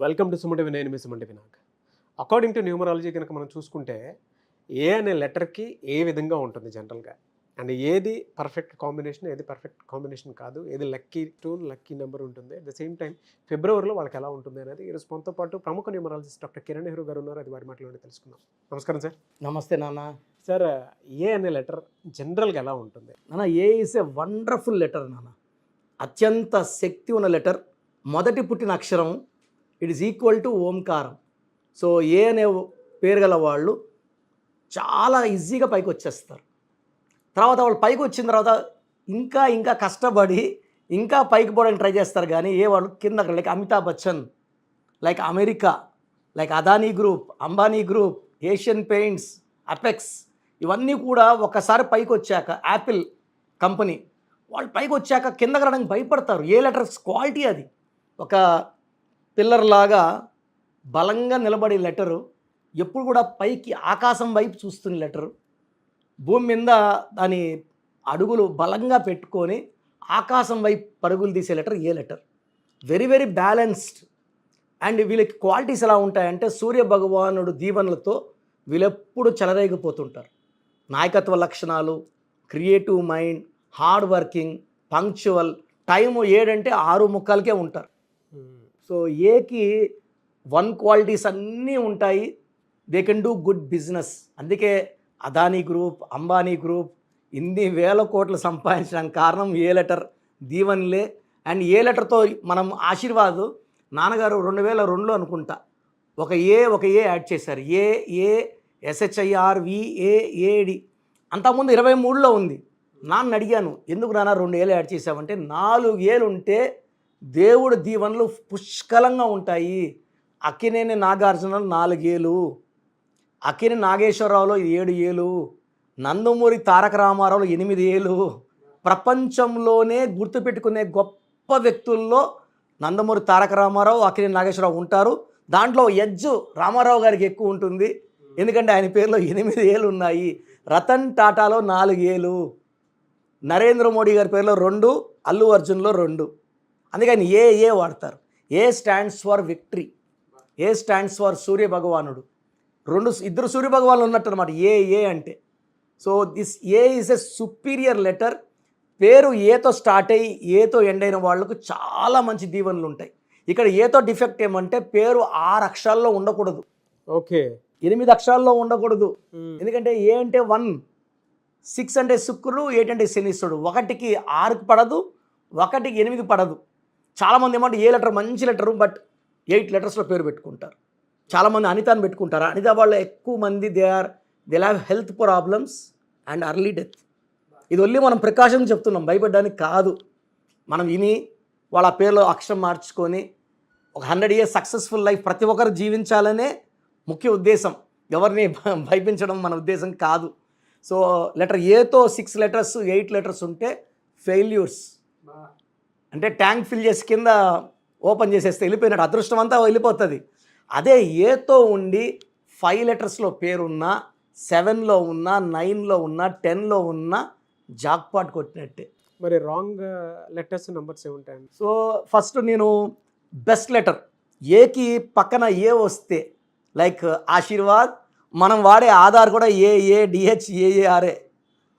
Welcome to సుమంటి నేను మీ సుమంటి Vinayak. According to numerology కనుక మనం చూసుకుంటే ఏ అనే లెటర్కి ఏ విధంగా ఉంటుంది జనరల్గా, అండ్ ఏది పర్ఫెక్ట్ కాంబినేషన్, ఏది పర్ఫెక్ట్ కాంబినేషన్ కాదు, ఏది లక్కీ టూన్ లక్కీ నెంబర్ ఉంటుంది, అట్ ద సేమ్ టైం ఫిబ్రవరిలో వాళ్ళకి ఎలా ఉంటుంది అనేది ఈరోజు మనతో పాటు ప్రముఖ న్యూమరాలజిస్ట్ డాక్టర్ కిరణ్ నెహ్రూ గారు ఉన్నారు. అది వారి మాటలోనే తెలుసుకుందాం. నమస్కారం సార్. నమస్తే నాన్న. సార్, ఏ అనే లెటర్ జనరల్గా ఎలా ఉంటుంది? నాన్న, ఏ ఈస్ ఏ వండర్ఫుల్ లెటర్ నాన్న. అత్యంత శక్తి ఉన్న లెటర్. మొదటి పుట్టిన అక్షరం it is equal to Omkaram. So ఏ అనే పేరు గల వాళ్ళు చాలా ఈజీగా పైకి వచ్చేస్తారు. తర్వాత వాళ్ళు పైకి వచ్చిన తర్వాత ఇంకా ఇంకా కష్టపడి ఇంకా పైకి పోవడానికి ట్రై చేస్తారు. కానీ ఏ వాళ్ళు కింద, like Amitabh Bachchan, like America, like Adani group, Ambani group, Asian paints, apex, ఇవన్నీ కూడా ఒకసారి పైకి వచ్చాక, యాపిల్ కంపెనీ వాళ్ళు పైకి వచ్చాక కిందకి రావడానికి భయపడతారు. ఏ లెటర్స్ క్వాలిటీ అది. ఒక పిల్లర్ లాగా బలంగా నిలబడే లెటరు, ఎప్పుడు కూడా పైకి ఆకాశం వైపు చూస్తున్న లెటరు, భూమి మీద దాని అడుగులు బలంగా పెట్టుకొని ఆకాశం వైపు పరుగులు తీసే letter A letter. Very very balanced. And వీళ్ళకి క్వాలిటీస్ ఎలా ఉంటాయంటే, సూర్య భగవానుడు దీవెనలతో వీళ్ళెప్పుడు చెలరేగిపోతుంటారు. నాయకత్వ లక్షణాలు, creative mind, hard working, punctual, time 7 అంటే 6:45కే ఉంటారు. సో ఏకి 1 క్వాలిటీస్ అన్నీ ఉంటాయి. They can do good business. అందుకే అదానీ గ్రూప్, అంబానీ గ్రూప్ ఇన్ని వేల కోట్లు సంపాదించడానికి కారణం ఏ లెటర్ దీవెనలే. అండ్ ఏ లెటర్తో మనం ఆశీర్వాద్ నాన్నగారు 2002లో అనుకుంటా ఒక ఏ యాడ్ చేశారు. SHIRVAAD. అంతకుముందు 23లో ఉంది. నాన్న అడిగాను, ఎందుకు నాన్న 2 ఏళ్ళు యాడ్ చేసావంటే, 4 ఏళ్ళు ఉంటే దేవుడు దీవెనలు పుష్కలంగా ఉంటాయి. అక్కినేని నాగార్జున 4 ఏళ్ళు, అక్కినే నాగేశ్వరరావులో 7 ఏళ్ళు, నందమూరి తారక రామారావులో 8 ఏళ్ళు. ప్రపంచంలోనే గుర్తుపెట్టుకునే గొప్ప వ్యక్తుల్లో నందమూరి తారక రామారావు, అక్కినే నాగేశ్వరరావు ఉంటారు. దాంట్లో ఎడ్జ్ రామారావు గారికి ఎక్కువ ఉంటుంది, ఎందుకంటే ఆయన పేరులో 8 ఏళ్ళు ఉన్నాయి. రతన్ టాటాలో 4 ఏళ్ళు, నరేంద్ర మోడీ గారి పేరులో 2, అల్లు అర్జున్లో 2. అందుకని ఏ వాడతారు. A stands for victory, A stands for Surya భగవానుడు. 2 సూర్య భగవానులు ఉన్నట్టు అనమాట ఏ అంటే. So this A is a superior letter. పేరు ఏతో స్టార్ట్ అయ్యి ఏతో ఎండ్ అయిన వాళ్ళకు చాలా మంచి దీవెనలు ఉంటాయి. ఇక్కడ ఏతో డిఫెక్ట్ ఏమంటే, పేరు 6 అక్షరాల్లో ఉండకూడదు. ఓకే, 8 అక్షరాల్లో ఉండకూడదు. ఎందుకంటే ఏ అంటే 1, 6 అంటే శుక్రుడు, 8 అంటే శనీశ్వరుడు. 1కి 6కి పడదు, 1కి 8 పడదు. చాలామంది ఏమంటే ఏ లెటర్ మంచి లెటరు, బట్ 8 లెటర్స్లో పేరు పెట్టుకుంటారు. చాలామంది అనితాని పెట్టుకుంటారు. అనిత వాళ్ళు ఎక్కువ మంది they have health problems and early death. ఇది ఓన్లీ మనం ప్రికాషన్ చెప్తున్నాం, భయపడడానికి కాదు. మనం విని వాళ్ళ పేర్లో అక్షరం మార్చుకొని ఒక 100 years సక్సెస్ఫుల్ లైఫ్ ప్రతి ఒక్కరు జీవించాలనే ముఖ్య ఉద్దేశం. ఎవరిని భయపించడం మన ఉద్దేశం కాదు. సో లెటర్ ఏతో 6 letters 8 letters ఉంటే ఫెయిల్యూర్స్. అంటే ట్యాంక్ ఫిల్ చేసి కింద ఓపెన్ చేసేస్తే వెళ్ళిపోయినట్టు, అదృష్టం అంతా వెళ్ళిపోతుంది. అదే ఏతో ఉండి 5 letters పేరున్నా, 7లో ఉన్నా, 9లో ఉన్నా, 10లో ఉన్నా జాక్పాట్ కొట్టినట్టే. మరి రాంగ్ లెటర్స్ నెంబర్స్ ఏముంటాయండి? సో ఫస్ట్ నేను బెస్ట్ లెటర్ ఏకి పక్కన ఏ వస్తే, లైక్ ఆశీర్వాద్, మనం వాడే ఆధార్ కూడా AADHAARA.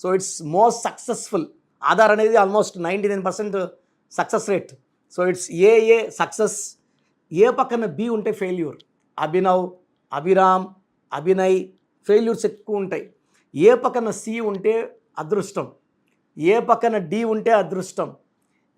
So it's most successful. Aadhaar అనేది almost 99% success rate. So it's A success. A పక్కన బి ఉంటే ఫెయిల్యూర్. అభినవ్, అభిరామ్, అభినయ్ ఫెయిల్యూర్స్ ఎక్కువ ఉంటాయి. ఏ పక్కన సి ఉంటే అదృష్టం, ఏ పక్కన డి ఉంటే అదృష్టం,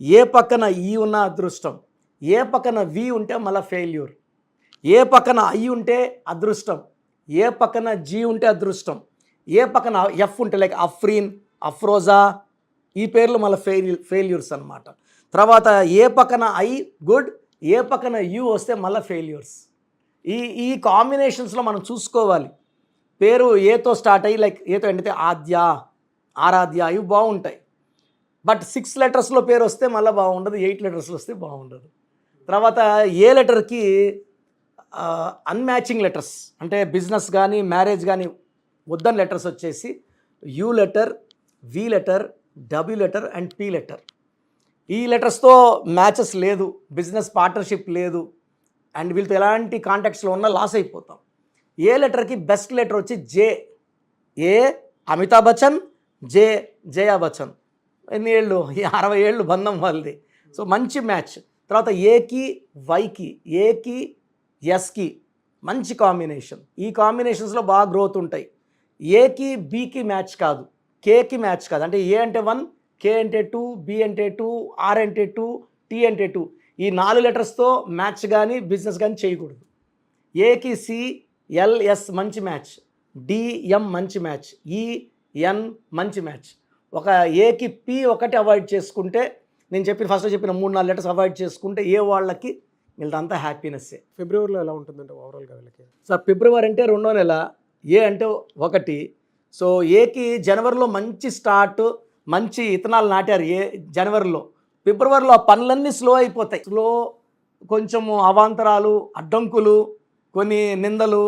ఏ పక్కన ఈ ఉన్న అదృష్టం, ఏ పక్కన వి ఉంటే మళ్ళీ ఫెయిల్యూర్, ఏ పక్కన ఐ ఉంటే అదృష్టం, ఏ పక్కన జీ ఉంటే అదృష్టం, ఏ పక్కన ఎఫ్ ఉంటే లైక్ అఫ్రీన్, అఫ్రోజా, ఈ పేర్లు మళ్ళీ ఫెయిల్యూర్స్ అనమాట. తర్వాత ఏ పక్కన ఐ గుడ్, ఏ పక్కన యూ వస్తే మళ్ళీ ఫెయిల్యూర్స్. ఈ కాంబినేషన్స్లో మనం చూసుకోవాలి. పేరు ఏతో స్టార్ట్ అయ్యి లైక్ ఏతో ఎండితే ఆద్య, ఆరాధ్య, ఇవి బాగుంటాయి. బట్ 6 letters పేరు వస్తే మళ్ళీ బాగుండదు, 8 letters వస్తే బాగుండదు. తర్వాత ఏ లెటర్కి అన్మ్యాచింగ్ లెటర్స్ అంటే బిజినెస్ కానీ మ్యారేజ్ కానీ వద్దని లెటర్స్ వచ్చేసి you letter, V letter, W letter and P letter. ఈ లెటర్స్తో మ్యాచెస్ లేదు, బిజినెస్ పార్ట్నర్షిప్ లేదు, అండ్ వీళ్ళతో ఎలాంటి కాంటాక్ట్స్లో ఉన్నా లాస్ అయిపోతాం. ఏ లెటర్కి బెస్ట్ లెటర్ వచ్చి జే. ఏ అమితాబ్ బచ్చన్, జే జయా బచ్చన్. ఎన్ని ఏళ్ళు? 60 ఏళ్ళు బంధం వాళ్ళది. సో మంచి మ్యాచ్. తర్వాత ఏకి వైకి, ఏకి ఎస్కి మంచి కాంబినేషన్. ఈ కాంబినేషన్స్లో బాగా గ్రోత్ ఉంటాయి. ఏకి బీకి మ్యాచ్ కాదు, కేకి మ్యాచ్ కాదు. అంటే ఏ అంటే 1, కే అంటే 2, బి అంటే 2, ఆర్ అంటే 2, టీ అంటే 2. ఈ 4 లెటర్స్తో మ్యాచ్ కానీ బిజినెస్ కానీ చేయకూడదు. ఏకి సి, ఎల్ఎస్ మంచి మ్యాచ్, డిఎం మంచి మ్యాచ్, ఈఎన్ మంచి మ్యాచ్. ఒక ఏకి పి ఒకటి అవాయిడ్ చేసుకుంటే, నేను ఫస్ట్లో చెప్పిన 3-4 లెటర్స్ అవాయిడ్ చేసుకుంటే ఏ వాళ్ళకి వీళ్ళంతా హ్యాపీనెస్సే. ఫిబ్రవరిలో ఎలా ఉంటుందంటే ఓవరాల్గా వీళ్ళకి? సార్ ఫిబ్రవరి అంటే 2వ నెల, ఏ అంటే 1. సో ఏకి జనవరిలో మంచి స్టార్ట్, మంచి ఇత్తనాలు నాటారు ఏ జనవరిలో. ఫిబ్రవరిలో ఆ పనులన్నీ స్లో అయిపోతాయి. స్లో, కొంచెము అవాంతరాలు, అడ్డంకులు, కొన్ని నిందలు,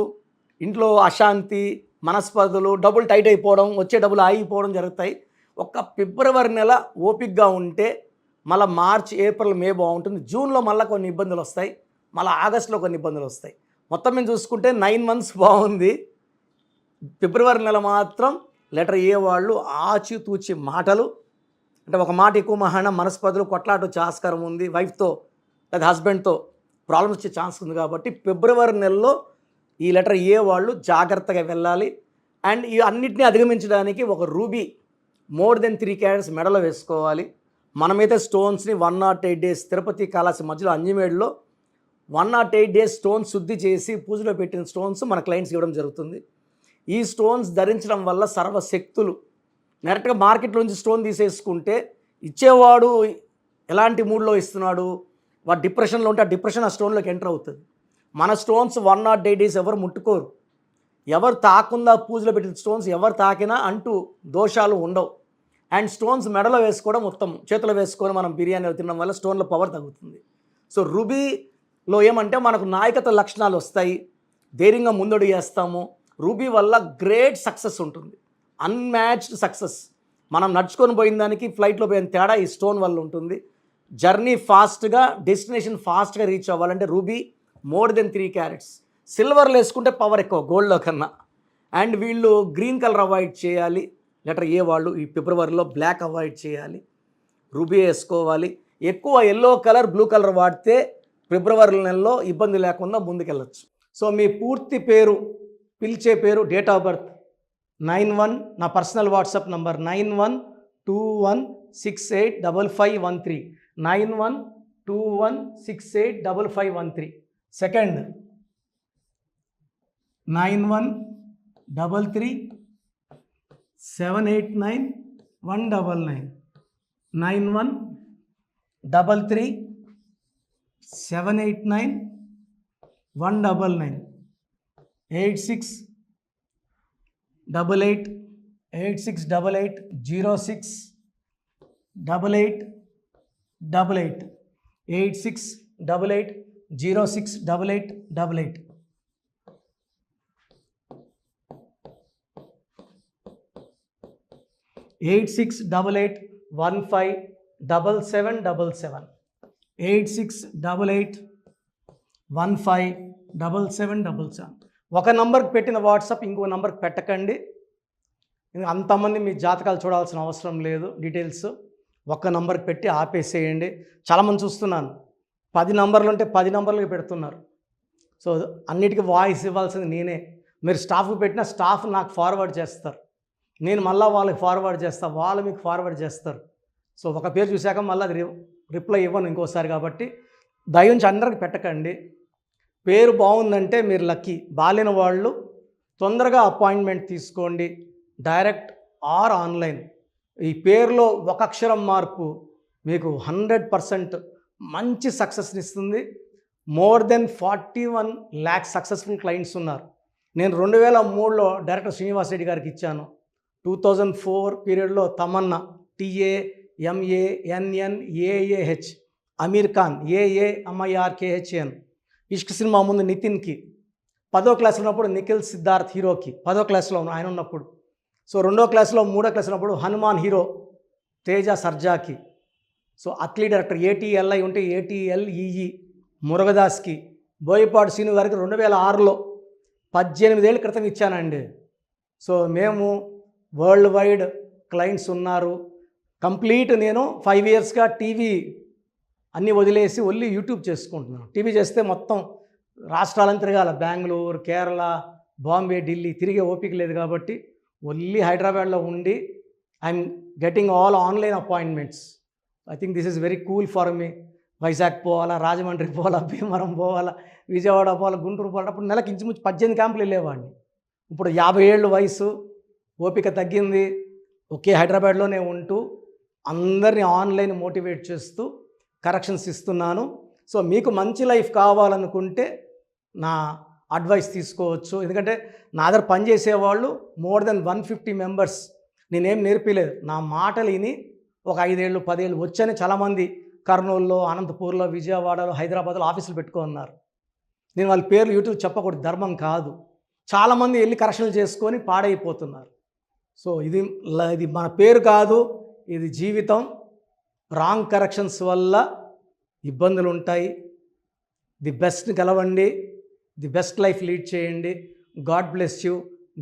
ఇంట్లో అశాంతి, మనస్పర్ధలు, డబ్బులు టైట్ అయిపోవడం, వచ్చే డబ్బులు ఆగిపోవడం జరుగుతాయి. ఒక్క ఫిబ్రవరి నెల ఓపిక్గా ఉంటే మళ్ళీ మార్చ్, ఏప్రిల్, మే బాగుంటుంది. జూన్లో మళ్ళీ కొన్ని ఇబ్బందులు వస్తాయి, మళ్ళీ ఆగస్టులో కొన్ని ఇబ్బందులు వస్తాయి. మొత్తం మేము చూసుకుంటే 9 months బాగుంది. ఫిబ్రవరి నెల మాత్రం లెటర్ ఏ వాళ్ళు ఆచితూచి మాటలు, అంటే ఒక మాట ఎక్కువ మహాన మనస్పర్ధలు, కొట్లాట వచ్చే ఆస్కారం ఉంది. వైఫ్తో లేదా హస్బెండ్తో ప్రాబ్లమ్స్ వచ్చే ఛాన్స్ ఉంది. కాబట్టి ఫిబ్రవరి నెలలో ఈ లెటర్ ఏ వాళ్ళు జాగ్రత్తగా వెళ్ళాలి. అండ్ ఈ అన్నిటినీ అధిగమించడానికి ఒక రూబీ మోర్ దెన్ 3 carats మెడలో వేసుకోవాలి. మనమైతే స్టోన్స్ని 108 days తిరుపతి కాళాసి మధ్యలో అంజిమేడ్లో 108 days స్టోన్స్ శుద్ధి చేసి పూజలో పెట్టిన స్టోన్స్ మన క్లయింట్స్కి ఇవ్వడం జరుగుతుంది. ఈ స్టోన్స్ ధరించడం వల్ల సర్వశక్తులు, డైరెక్ట్గా మార్కెట్లోంచి స్టోన్ తీసేసుకుంటే ఇచ్చేవాడు ఎలాంటి మూడ్లో ఇస్తున్నాడు, వాడు డిప్రెషన్లో ఉంటే ఆ డిప్రెషన్ ఆ స్టోన్లోకి ఎంటర్ అవుతుంది. మన స్టోన్స్ 108 days ఎవరు ముట్టుకోరు. ఎవరు తాకుండా పూజలో పెట్టిన స్టోన్స్ ఎవరు తాకినా అంటూ దోషాలు ఉండవు. అండ్ స్టోన్స్ మెడలో వేసుకోవడం ఉత్తమం. చేతిలో వేసుకొని మనం బిర్యానీ తినడం వల్ల స్టోన్లో పవర్ తగ్గుతుంది. సో రూబీలో ఏమంటే మనకు నాయకత్వ లక్షణాలు వస్తాయి, ధైర్యంగా ముందడుగు వేస్తాము. రూబీ వల్ల గ్రేట్ సక్సెస్ ఉంటుంది, అన్మ్యాచ్డ్ సక్సెస్. మనం నడుచుకొని పోయిన దానికి ఫ్లైట్లో పోయిన తేడా ఈ స్టోన్ వల్ల ఉంటుంది. జర్నీ ఫాస్ట్గా, డెస్టినేషన్ ఫాస్ట్గా రీచ్ అవ్వాలంటే రూబీ మోర్ దెన్ 3 carats. సిల్వర్లో వేసుకుంటే పవర్ ఎక్కువ గోల్డ్లో కన్నా. అండ్ వీళ్ళు గ్రీన్ కలర్ అవాయిడ్ చేయాలి. లెటర్ ఏ వాళ్ళు ఈ ఫిబ్రవరిలో బ్లాక్ అవాయిడ్ చేయాలి, రూబీ వేసుకోవాలి. ఎక్కువ ఎల్లో కలర్, బ్లూ కలర్ వాడితే ఫిబ్రవరి నెలలో ఇబ్బంది లేకుండా ముందుకెళ్ళచ్చు. సో మీ పూర్తి పేరు, పిలిచే పేరు, డేట్ ఆఫ్ బర్త్ 91, నా personal WhatsApp number 9121685513, 9121685513. Second 9133789199, 9133789199, 8688068888, 8688068888. Eight 8688157777, 8688157777. ఒక నంబర్కి పెట్టిన వాట్సాప్ ఇంకో నంబర్కి పెట్టకండి. అంతమంది మీ జాతకాలు చూడాల్సిన అవసరం లేదు. డీటెయిల్స్ ఒక్క నంబర్కి పెట్టి ఆపేసేయండి. చాలామంది చూస్తున్నాను 10 నంబర్లు ఉంటే 10 నంబర్లకి పెడుతున్నారు. సో అన్నిటికీ వాయిస్ ఇవ్వాల్సింది నేనే. మీరు స్టాఫ్కి పెట్టిన స్టాఫ్ నాకు ఫార్వర్డ్ చేస్తారు, నేను మళ్ళీ వాళ్ళకి ఫార్వర్డ్ చేస్తాను, వాళ్ళు మీకు ఫార్వర్డ్ చేస్తారు. సో ఒక పేరు చూశాక మళ్ళీ అది రిప్లై ఇవ్వను ఇంకోసారి. కాబట్టి దయించి అందరికి పెట్టకండి. పేరు బాగుందంటే మీరు లక్కీ. బాలేని వాళ్ళు తొందరగా అపాయింట్మెంట్ తీసుకోండి, డైరెక్ట్ ఆర్ ఆన్లైన్. ఈ పేరులో ఒక అక్షరం మార్పు మీకు 100% మంచి సక్సెస్ని ఇస్తుంది. More than 41 lakhs successful clients ఉన్నారు. నేను 2003లో డైరెక్టర్ శ్రీనివాస్ రెడ్డి గారికి ఇచ్చాను. 2004 పీరియడ్లో తమన్నా, TAMANNAAH, అమీర్ ఖాన్, AAMIRKHN, ఇష్క్ సినిమా ముందు నితిన్కి, 10వ క్లాస్ ఉన్నప్పుడు నిఖిల్ సిద్ధార్థ్ హీరోకి, 10వ క్లాస్లో ఆయన ఉన్నప్పుడు. సో 2వ క్లాస్లో 3వ క్లాస్ ఉన్నప్పుడు హనుమాన్ హీరో తేజ సర్జాకి. సో అథ్లీ డైరెక్టర్ ATLI ఉంటే ATLEE మురుగదాస్కి, బోయపాటి శ్రీను గారికి 2006లో 18 ఏళ్ళ క్రితం ఇచ్చానండి. సో మేము వరల్డ్ వైడ్ క్లయింట్స్ ఉన్నారు. కంప్లీట్ నేను 5 ఇయర్స్గా టీవీ అన్నీ వదిలేసి ఓన్లీ యూట్యూబ్ చేసుకుంటున్నాను. టీవీ చేస్తే మొత్తం రాష్ట్రాలను తిరగాల, బెంగళూరు, కేరళ, బాంబే, ఢిల్లీ తిరిగే ఓపిక లేదు కాబట్టి ఓన్లీ హైదరాబాద్లో ఉండి I'm getting all online appointments. I think this is very cool for me. Vizag పోవాలా, రాజమండ్రి పోవాలా, భీమవరం పోవాలా, విజయవాడ పోవాలా, గుంటూరు పోవాలా. అప్పుడు నెలకి ఇంచుమించు 18 క్యాంపులు వెళ్ళేవాడిని. ఇప్పుడు 50 ఏళ్ళు వయసు, ఓపిక తగ్గింది. ఒకే హైదరాబాద్లోనే ఉంటూ అందరినీ ఆన్లైన్ మోటివేట్ చేస్తూ కరెక్షన్స్ ఇస్తున్నాను. సో మీకు మంచి లైఫ్ కావాలనుకుంటే నా అడ్వైస్ తీసుకోవచ్చు. ఎందుకంటే నా దగ్గర పనిచేసేవాళ్ళు మోర్ దెన్ 150 మెంబర్స్. నేనేం నేర్పిలేదు, నా మాటలు విని ఒక 5 ఏళ్ళు 10 ఏళ్ళు వచ్చని చాలామంది కర్నూలులో, అనంతపూర్లో, విజయవాడలో, హైదరాబాద్లో ఆఫీసులు పెట్టుకున్నారు. నేను వాళ్ళ పేర్లు యూట్యూబ్ చెప్పకూడదు, ధర్మం కాదు. చాలామంది వెళ్ళి కరెక్షన్లు చేసుకొని పాడైపోతున్నారు. సో ఇది మన పేరు కాదు, ఇది జీవితం. రాంగ్ కరెక్షన్స్ వల్ల ఇబ్బందులు ఉంటాయి. ది బెస్ట్ గెలవండి, ది బెస్ట్ లైఫ్ లీడ్ చేయండి. God bless you.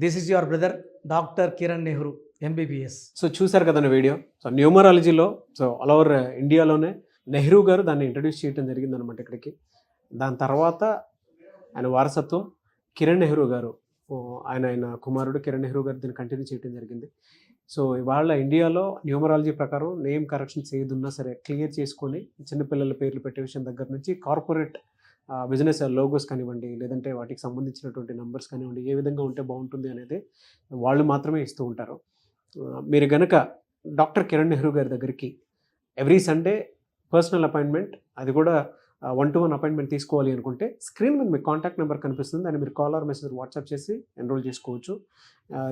This is your brother doctor Kiran Nehru, MBBS. So చూసారు కదండి వీడియో. సో న్యూమరాలజీలో సో ఆల్ ఓవర్ ఇండియాలోనే నెహ్రూ గారు దాన్ని ఇంట్రడ్యూస్ చేయడం జరిగిందనమాట ఇక్కడికి. దాని తర్వాత ఆయన వారసత్వం కిరణ్ నెహ్రూ గారు, ఆయన కుమారుడు కిరణ్ నెహ్రూ గారు దీన్ని కంటిన్యూ చేయడం జరిగింది. సో ఇవాళ ఇండియాలో న్యూమరాలజీ ప్రకారం నేమ్ కరెక్షన్స్ ఏది ఉన్నా సరే క్లియర్ చేసుకొని చిన్నపిల్లల పేర్లు పెట్టే విషయం దగ్గర నుంచి కార్పొరేట్ బిజినెస్ లోగోస్ కానివ్వండి, లేదంటే వాటికి సంబంధించినటువంటి నెంబర్స్ కానివ్వండి, ఏ విధంగా ఉంటే బాగుంటుంది అనేది వాళ్ళు మాత్రమే ఇస్తూ ఉంటారు. మీరు గనక డాక్టర్ కిరణ్ నెహ్రూ గారి దగ్గరికి ఎవ్రీ సండే పర్సనల్ అపాయింట్మెంట్, అది కూడా 1-to-1 అపాయింట్మెంట్ తీసుకోవాలి అనుకుంటే స్క్రీన్ మీద మీకు కాంటాక్ట్ నెంబర్ కనిపిస్తుంది. దాన్ని మీరు కాల్ ఆర్ మెసేజ్ వాట్సాప్ చేసి ఎన్రోల్ చేసుకోవచ్చు.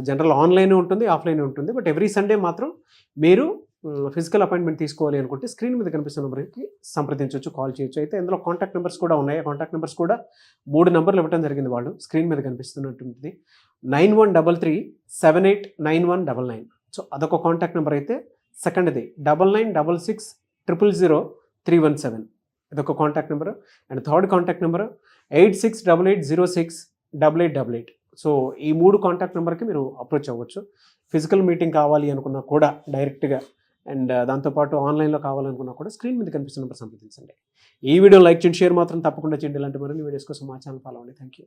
జనరల్ ఆన్లైన్ ఉంటుంది, ఆఫ్లైన్ ఉంటుంది. బట్ ఎవ్రీ సండే మాత్రం మీరు ఫిజికల్ అపాయింట్మెంట్ తీసుకోవాలి అనుకుంటే స్క్రీన్ మీద కనిపిస్తున్న నెంబర్కి సంప్రదించవచ్చు, కాల్ చేయొచ్చు. అయితే ఇందులో కాంటాక్ట్ నెంబర్స్ కూడా ఉన్నాయి. కాంటాక్ట్ నెంబర్స్ కూడా 3 నెంబర్లు ఇవ్వడం జరిగింది. వాళ్ళు స్క్రీన్ మీద కనిపిస్తున్నటువంటి 9133789199. సో అదొక కాంటాక్ట్ నెంబర్ అయితే, సెకండ్ది 9966000317, ఇదొక contact number. And third contact number 8688068888. So ఈ 3 కాంటాక్ట్ నెంబర్కి మీరు అప్రోచ్ అవ్వచ్చు. ఫిజికల్ మీటింగ్ కావాలి అనుకున్నా కూడా డైరెక్ట్గా, అండ్ దాంతోపాటు ఆన్లైన్లో కావాలనుకున్నా కూడా స్క్రీన్ మీద కనిపిస్తున్న నెంబర్ సంప్రదించండి. ఈ వీడియో లైక్ చేయండి, షేర్ మాత్రం తప్పకుండా చేయండి. ఇలాంటి మరిన్ని వీడియోస్ కోసం మా ఛానల్ ఫాలో అవ్వండి. Thank you.